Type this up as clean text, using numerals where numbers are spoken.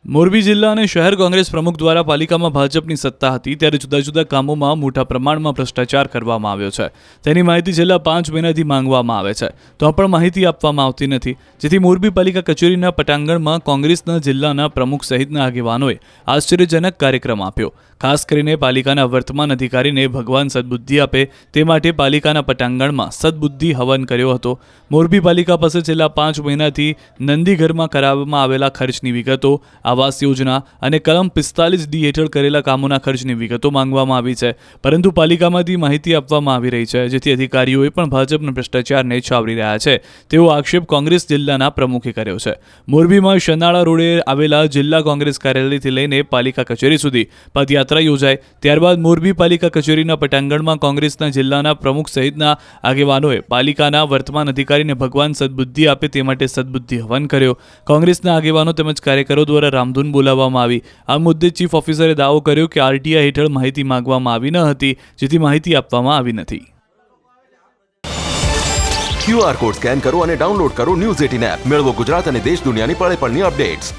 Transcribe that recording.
મોરબી જિલ્લા અને શહેર કોંગ્રેસ પ્રમુખ દ્વારા પાલિકામાં ભાજપની સત્તા હતી ત્યારે જુદા જુદા કામોમાં મોટા પ્રમાણમાં ભ્રષ્ટાચાર કરવામાં આવ્યો છે. તેની માહિતી છેલ્લા 5 મહિનાથી માંગવામાં આવે છે તો પણ માહિતી આપવામાં આવતી નથી, જેથી મોરબી પાલિકા કચેરીના પટાંગણમાં કોંગ્રેસના જિલ્લાના પ્રમુખ સહિતના આગેવાનોએ આશ્ચર્યજનક કાર્યક્રમ આપ્યો. ખાસ કરીને પાલિકાના વર્તમાન અધિકારીને ભગવાન સદબુદ્ધિ આપે તે માટે પાલિકાના પટાંગણમાં સદબુદ્ધિ હવન કર્યો હતો. મોરબી પાલિકા પાસે છેલ્લા 5 મહિનાથી નંદીઘરમાં કરાવવામાં આવેલા ખર્ચની વિગતો, આવાસ યોજના અને કલમ 45D હેઠળ કરેલા કામોના ખર્ચની વિગતો માંગવામાં આવી છે, પરંતુ પાલિકામાંથી માહિતી આપવામાં આવી રહી છે, જેથી અધિકારીઓએ પણ ભાજપના ભ્રષ્ટાચારને છાવરી રહ્યા છે તેવો આક્ષેપ કોંગ્રેસ જિલ્લાના પ્રમુખે કર્યો છે. મોરબીમાં શનાળા રોડે આવેલા જિલ્લા કોંગ્રેસ કાર્યાલયથી લઈને પાલિકા કચેરી સુધી પદયાત્રા યોજાઈ. ત્યારબાદ મોરબી પાલિકા કચેરીના પટાંગણમાં કોંગ્રેસના જિલ્લાના પ્રમુખ સહિતના આગેવાનોએ પાલિકાના વર્તમાન અધિકારીને ભગવાન સદબુદ્ધિ આપે તે માટે સદબુદ્ધિ હવન કર્યો. કોંગ્રેસના આગેવાનો તેમજ કાર્યકરો દ્વારા રામધૂન બોલાવવામાં આવી. આ મુદ્દે ચીફ ઓફિસરે દાવો કર્યો કે આરટીઆઈ હેઠળ માહિતી માંગવામાં આવી ન હતી, જેથી માહિતી આપવામાં આવી નથી. QR કોડ સ્કેન કરો અને ડાઉનલોડ કરો ન્યૂઝ 18 એપ. મેળવો ગુજરાત અને દેશ દુનિયાની પળે પળની અપડેટ્સ.